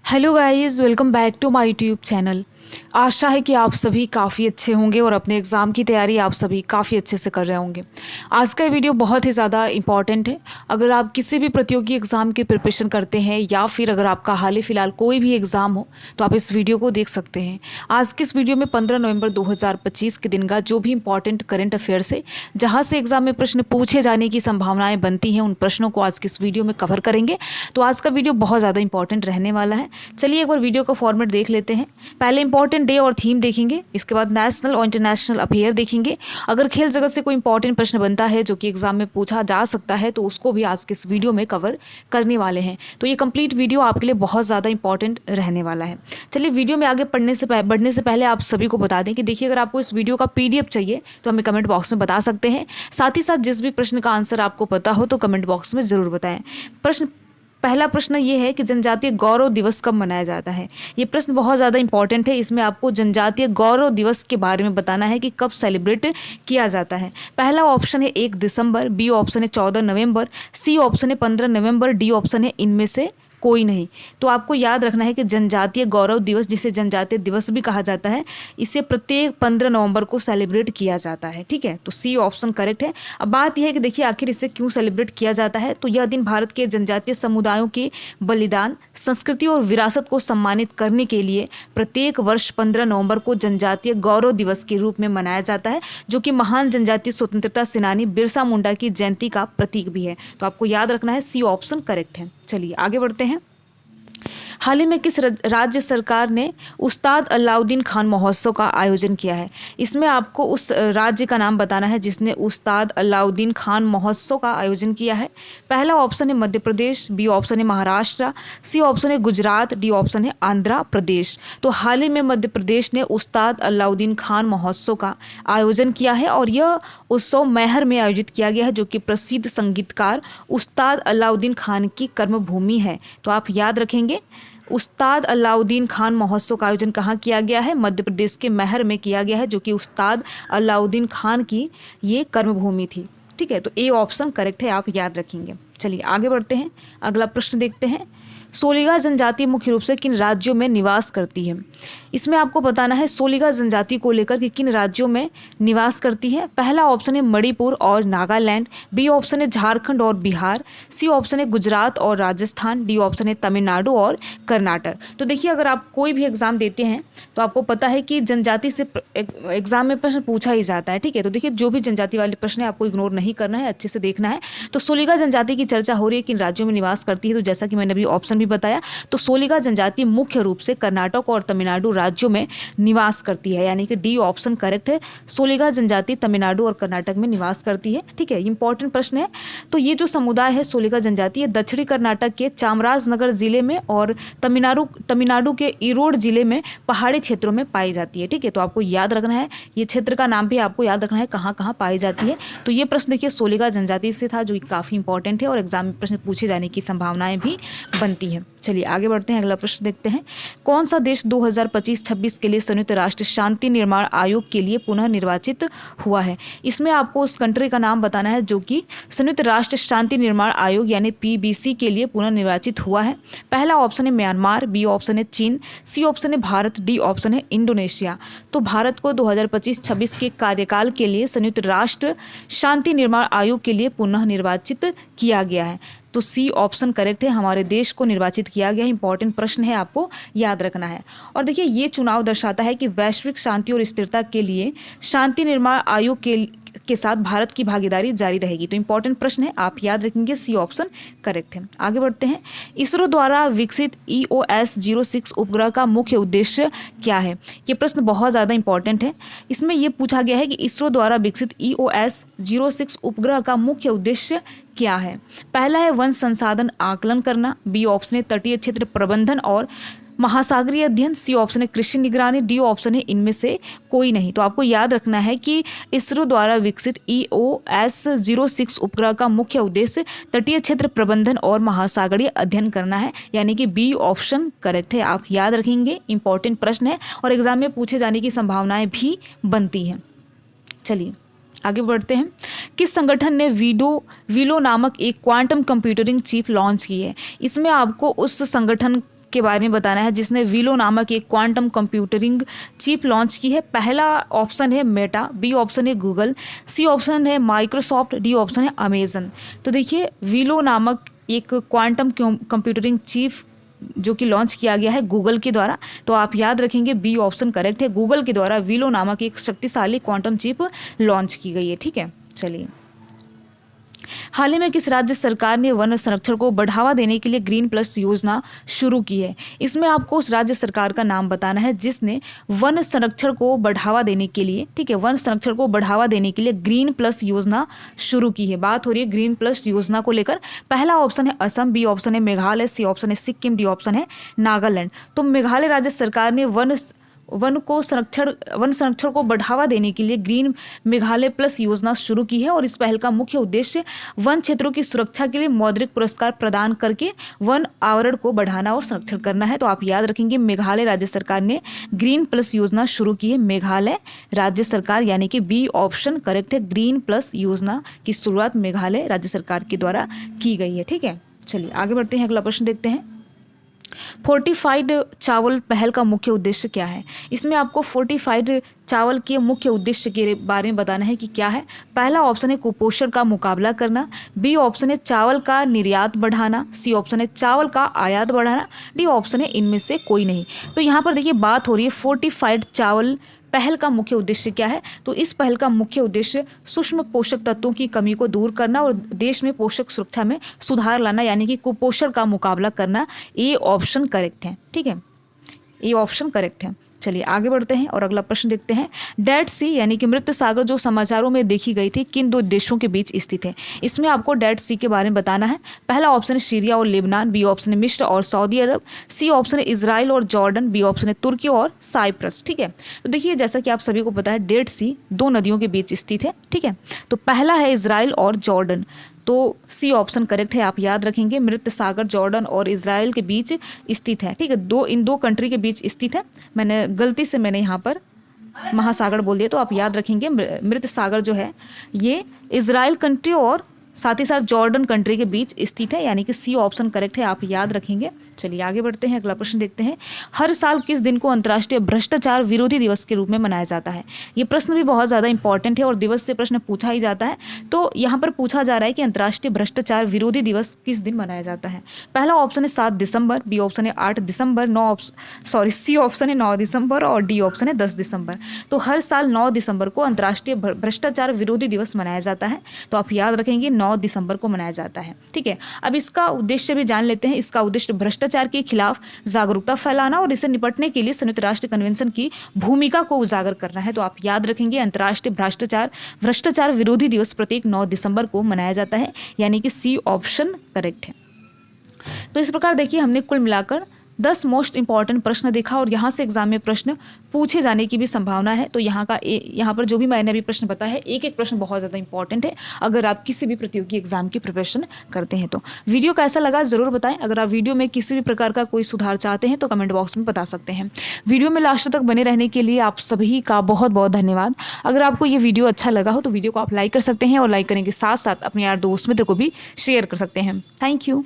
Hello guys, welcome back to my YouTube channel. आशा है कि आप सभी काफ़ी अच्छे होंगे और अपने एग्ज़ाम की तैयारी आप सभी काफ़ी अच्छे से कर रहे होंगे। आज का वीडियो बहुत ही ज़्यादा इम्पॉर्टेंट है। अगर आप किसी भी प्रतियोगी एग्ज़ाम की प्रिपरेशन करते हैं या फिर अगर आपका हाल ही फ़िलहाल कोई भी एग्ज़ाम हो तो आप इस वीडियो को देख सकते हैं। आज के इस वीडियो में 15 नवंबर 2025 के दिन का जो भी इंपॉर्टेंट करंट अफेयर्स है, जहाँ से एग्ज़ाम में प्रश्न पूछे जाने की संभावनाएँ बनती हैं, उन प्रश्नों को आज के इस वीडियो में कवर करेंगे। तो आज का वीडियो बहुत ज़्यादा इंपॉर्टेंट रहने वाला है। चलिए एक बार वीडियो का फॉर्मेट देख लेते हैं। पहले इंपॉर्टेंट डे और थीम देखेंगे, इसके बाद नेशनल और इंटरनेशनल अफेयर देखेंगे। अगर खेल जगत से कोई इंपॉर्टेंट प्रश्न बनता है जो कि एग्जाम में पूछा जा सकता है तो उसको भी आज के इस वीडियो में कवर करने वाले हैं। तो ये कंप्लीट वीडियो आपके लिए बहुत ज़्यादा इंपॉर्टेंट रहने वाला है। चलिए वीडियो में आगे बढ़ने से पहले आप सभी को बता दें कि देखिए, अगर आपको इस वीडियो का PDF चाहिए तो हमें कमेंट बॉक्स में बता सकते हैं। साथ ही साथ जिस भी प्रश्न का आंसर आपको पता हो तो कमेंट बॉक्स में ज़रूर बताएं। पहला प्रश्न ये है कि जनजातीय गौरव दिवस कब मनाया जाता है। ये प्रश्न बहुत ज़्यादा इंपॉर्टेंट है। इसमें आपको जनजातीय गौरव दिवस के बारे में बताना है कि कब सेलिब्रेट किया जाता है। पहला ऑप्शन है 1 दिसंबर, बी ऑप्शन है 14 नवंबर, सी ऑप्शन है 15 नवंबर, डी ऑप्शन है इनमें से कोई नहीं। तो आपको याद रखना है कि जनजातीय गौरव दिवस, जिसे जनजातीय दिवस भी कहा जाता है, इसे प्रत्येक 15 नवंबर को सेलिब्रेट किया जाता है। ठीक है, तो सी ऑप्शन करेक्ट है। अब बात यह है कि देखिए आखिर इसे क्यों सेलिब्रेट किया जाता है। तो यह दिन भारत के जनजातीय समुदायों के बलिदान, संस्कृति और विरासत को सम्मानित करने के लिए प्रत्येक वर्ष 15 नवंबर को जनजातीय गौरव दिवस के रूप में मनाया जाता है, जो कि महान जनजातीय स्वतंत्रता सेनानी बिरसा मुंडा की जयंती का प्रतीक भी है। तो आपको याद रखना है सी ऑप्शन करेक्ट है। चलिए आगे बढ़ते हैं। हाल ही में किस राज्य सरकार ने उस्ताद अलाउद्दीन खान महोत्सव का आयोजन किया है। इसमें आपको उस राज्य का नाम बताना है जिसने उस्ताद अलाउद्दीन खान महोत्सव का आयोजन किया है। पहला ऑप्शन है मध्य प्रदेश, बी ऑप्शन है महाराष्ट्र, सी ऑप्शन है गुजरात, डी ऑप्शन है आंध्र प्रदेश। तो हाल ही में मध्य प्रदेश ने उस्ताद अलाउद्दीन खान महोत्सव का आयोजन किया है और यह उत्सव मैहर में आयोजित किया गया है, जो कि प्रसिद्ध संगीतकार उस्ताद अलाउद्दीन खान की कर्मभूमि है। तो आप याद रखेंगे, उस्ताद अलाउद्दीन खान महोत्सव का आयोजन कहाँ किया गया है? मध्य प्रदेश के मैहर में किया गया है, जो कि उस्ताद अलाउद्दीन खान की ये कर्मभूमि थी। ठीक है, तो ए ऑप्शन करेक्ट है, आप याद रखेंगे। चलिए आगे बढ़ते हैं, अगला प्रश्न देखते हैं। सोलिगा जनजाति मुख्य रूप से किन राज्यों में निवास करती है। इसमें आपको बताना है सोलिगा जनजाति को लेकर कि किन राज्यों में निवास करती है। पहला ऑप्शन है मणिपुर और नागालैंड, बी ऑप्शन है झारखंड और बिहार, सी ऑप्शन है गुजरात और राजस्थान, डी ऑप्शन है तमिलनाडु और कर्नाटक। तो देखिए, अगर आप कोई भी एग्जाम देते हैं तो आपको पता है कि जनजाति से एग्जाम में प्रश्न पूछा ही जाता है। ठीक है, तो देखिए जो भी जनजाति वाले प्रश्न है आपको इग्नोर नहीं करना है, अच्छे से देखना है। तो सोलिगा जनजाति की चर्चा हो रही है किन राज्यों में निवास करती है। तो जैसा कि मैंने अभी ऑप्शन भी बताया, तो सोलिगा जनजाति मुख्य रूप से कर्नाटक और तमिलनाडु राज्यों में निवास करती है, यानी कि डी ऑप्शन करेक्ट है। सोलिगा जनजाति तमिलनाडु और कर्नाटक में निवास करती है। ठीक है, इंपॉर्टेंट प्रश्न है। तो ये जो समुदाय है सोलिगा जनजाति, ये दक्षिणी कर्नाटक के चामराजनगर जिले में और तमिलनाडु के ईरोड जिले में पहाड़ी क्षेत्रों में पाई जाती है। ठीक है, तो आपको याद रखना है, ये क्षेत्र का नाम भी आपको याद रखना है कहाँ कहाँ पाई जाती है। तो ये प्रश्न देखिए सोलिगा जनजाति से था, जो काफ़ी इंपॉर्टेंट है और एग्जाम में प्रश्न पूछे जाने की संभावनाएं भी बनती है। चलिए आगे बढ़ते हैं, अगला प्रश्न देखते हैं। कौन सा देश 2025-26 के लिए संयुक्त राष्ट्र शांति निर्माण आयोग के लिए पुनः निर्वाचित हुआ है। इसमें आपको उस कंट्री का नाम बताना है जो कि संयुक्त राष्ट्र शांति निर्माण आयोग यानी PBC के लिए पुनः निर्वाचित हुआ है। पहला ऑप्शन है म्यांमार, बी ऑप्शन है चीन, सी ऑप्शन है भारत, डी ऑप्शन है इंडोनेशिया। तो भारत को 2025-26 के कार्यकाल के लिए संयुक्त राष्ट्र शांति निर्माण आयोग के लिए पुनः निर्वाचित किया गया है। तो सी ऑप्शन करेक्ट है, हमारे देश को निर्वाचित किया गया। इंपॉर्टेंट प्रश्न है, आपको याद रखना है। और देखिए ये चुनाव दर्शाता है कि वैश्विक शांति और स्थिरता के लिए शांति निर्माण आयोग के साथ भारत की भागीदारी जारी रहेगी। तो इंपॉर्टेंट प्रश्न है, आप याद रखेंगे, सी ऑप्शन करेक्ट है। आगे बढ़ते हैं। इसरो द्वारा विकसित EOS-06 उपग्रह का मुख्य उद्देश्य क्या है। ये प्रश्न बहुत ज़्यादा इंपॉर्टेंट है। इसमें यह पूछा गया है कि इसरो द्वारा विकसित EOS-06 उपग्रह का मुख्य उद्देश्य क्या है। पहला है वन संसाधन आकलन करना, बी ऑप्शन है तटीय क्षेत्र प्रबंधन और महासागरीय अध्ययन, सी ऑप्शन है कृषि निगरानी, डी ऑप्शन है इनमें से कोई नहीं। तो आपको याद रखना है कि इसरो द्वारा विकसित EOS-06 उपग्रह का मुख्य उद्देश्य तटीय क्षेत्र प्रबंधन और महासागरीय अध्ययन करना है, यानी कि बी ऑप्शन करेक्ट है, आप याद रखेंगे। इंपॉर्टेंट प्रश्न है और एग्जाम में पूछे जाने की संभावनाएं भी बनती हैं। चलिए आगे बढ़ते हैं। किस संगठन ने विलो नामक एक क्वांटम कंप्यूटिंग चिप लॉन्च की है। इसमें आपको उस संगठन के बारे में बताना है जिसने वीलो नामक एक क्वांटम कंप्यूटिंग चिप लॉन्च की है। पहला ऑप्शन है मेटा, बी ऑप्शन है गूगल, सी ऑप्शन है माइक्रोसॉफ्ट, डी ऑप्शन है अमेजन। तो देखिए वीलो नामक एक क्वांटम कंप्यूटिंग चिप जो कि लॉन्च किया गया है गूगल के द्वारा, तो आप याद रखेंगे बी ऑप्शन करेक्ट है। गूगल के द्वारा वीलो नामक एक शक्तिशाली क्वांटम चिप लॉन्च की गई है। ठीक है, चलिए। हाल ही में किस राज्य सरकार ने वन संरक्षण को बढ़ावा देने के लिए ग्रीन प्लस योजना शुरू की है? इसमें आपको उस राज्य सरकार का नाम बताना है जिसने वन संरक्षण को बढ़ावा देने के लिए, ठीक है, वन संरक्षण को बढ़ावा देने के लिए ग्रीन प्लस योजना शुरू की है। बात हो रही है ग्रीन प्लस योजना को लेकर। पहला ऑप्शन है असम, बी ऑप्शन है मेघालय, सी ऑप्शन है सिक्किम, डी ऑप्शन है नागालैंड। तो मेघालय राज्य सरकार ने वन संरक्षण को बढ़ावा देने के लिए ग्रीन मेघालय प्लस योजना शुरू की है और इस पहल का मुख्य उद्देश्य वन क्षेत्रों की सुरक्षा के लिए मौद्रिक पुरस्कार प्रदान करके वन आवरण को बढ़ाना और संरक्षण करना है। तो आप याद रखेंगे मेघालय राज्य सरकार ने ग्रीन प्लस योजना शुरू की है। मेघालय राज्य सरकार यानी कि बी ऑप्शन करेक्ट है। ग्रीन प्लस योजना की शुरुआत मेघालय राज्य सरकार के द्वारा की गई है। ठीक है, चलिए आगे बढ़ते हैं, अगला प्रश्न देखते हैं। फोर्टिफाइड चावल पहल का मुख्य उद्देश्य क्या है? इसमें आपको फोर्टिफाइड चावल के मुख्य उद्देश्य के बारे में बताना है कि क्या है। पहला ऑप्शन है कुपोषण का मुकाबला करना, बी ऑप्शन है चावल का निर्यात बढ़ाना, सी ऑप्शन है चावल का आयात बढ़ाना, डी ऑप्शन है इनमें से कोई नहीं। तो यहाँ पर देखिए बात हो रही है फोर्टिफाइड चावल पहल का मुख्य उद्देश्य क्या है। तो इस पहल का मुख्य उद्देश्य सूक्ष्म पोषक तत्वों की कमी को दूर करना और देश में पोषक सुरक्षा में सुधार लाना यानी कि कुपोषण का मुकाबला करना। ये ऑप्शन करेक्ट है। ठीक है, ये ऑप्शन करेक्ट है। चलिए आगे बढ़ते हैं और अगला प्रश्न देखते हैं। डेड सी यानी कि मृत सागर जो समाचारों में देखी गई थी किन दो देशों के बीच स्थित है? इसमें आपको डेड सी के बारे में बताना है। पहला ऑप्शन है सीरिया और लेबनान, बी ऑप्शन है मिस्र और सऊदी अरब, सी ऑप्शन है इजराइल और जॉर्डन, बी ऑप्शन है तुर्की और साइप्रस। ठीक है, तो देखिए जैसा कि आप सभी को पता है डेड सी दो नदियों के बीच स्थित है। ठीक है, तो पहला है इजराइल और जॉर्डन, तो सी ऑप्शन करेक्ट है। आप याद रखेंगे मृत सागर जॉर्डन और इजराइल के बीच स्थित है। ठीक है, इन दो कंट्री के बीच स्थित है। गलती से मैंने यहाँ पर महासागर बोल दिया, तो आप याद रखेंगे मृत सागर जो है ये इजराइल कंट्री और साथ ही साथ जॉर्डन कंट्री के बीच स्थित है यानी कि सी ऑप्शन करेक्ट है। आप याद रखेंगे। चलिए आगे बढ़ते हैं, अगला प्रश्न देखते हैं। हर साल किस दिन को अंतर्राष्ट्रीय भ्रष्टाचार विरोधी दिवस के रूप में मनाया जाता है? ये प्रश्न भी बहुत ज़्यादा इंपॉर्टेंट है और दिवस से प्रश्न पूछा ही जाता है। तो यहाँ पर पूछा जा रहा है कि अंतर्राष्ट्रीय भ्रष्टाचार विरोधी दिवस किस दिन मनाया जाता है? पहला ऑप्शन है 7 दिसंबर, बी ऑप्शन है 8 दिसंबर, सी ऑप्शन है 9 दिसंबर और डी ऑप्शन है 10 दिसंबर। तो हर साल 9 दिसंबर को अंतर्राष्ट्रीय भ्रष्टाचार विरोधी दिवस मनाया जाता है। तो आप याद रखेंगे 9 दिसंबर को मनाया जाता है। ठीक है, अब इसका उद्देश्य भी जान लेते हैं। इसका उद्देश्य भ्रष्टाचार के खिलाफ जागरूकता फैलाना और इसे निपटने के लिए संयुक्त राष्ट्र कन्वेंशन की भूमिका को उजागर करना है। तो आप याद रखेंगे अंतर्राष्ट्रीय भ्रष्टाचार विरोधी दिवस प्रत्येक 9 दिसंबर को मनाया जाता है यानी कि सी ऑप्शन करेक्ट है। तो इस प्रकार देखिए हमने कुल मिलाकर 10 मोस्ट इंपॉर्टेंट प्रश्न देखा और यहाँ से एग्जाम में प्रश्न पूछे जाने की भी संभावना है। तो यहाँ पर जो भी मैंने अभी प्रश्न बताया है एक एक प्रश्न बहुत ज़्यादा इंपॉर्टेंट है अगर आप किसी भी प्रतियोगी एग्जाम की प्रिपरेशन करते हैं। तो वीडियो कैसा लगा ज़रूर बताएं। अगर आप वीडियो में किसी भी प्रकार का कोई सुधार चाहते हैं तो कमेंट बॉक्स में बता सकते हैं। वीडियो में लास्ट तक बने रहने के लिए आप सभी का बहुत बहुत धन्यवाद। अगर आपको ये वीडियो अच्छा लगा हो तो वीडियो को आप लाइक कर सकते हैं और लाइक करने के साथ साथ अपने यार दोस्त मित्र को भी शेयर कर सकते हैं। Thank you.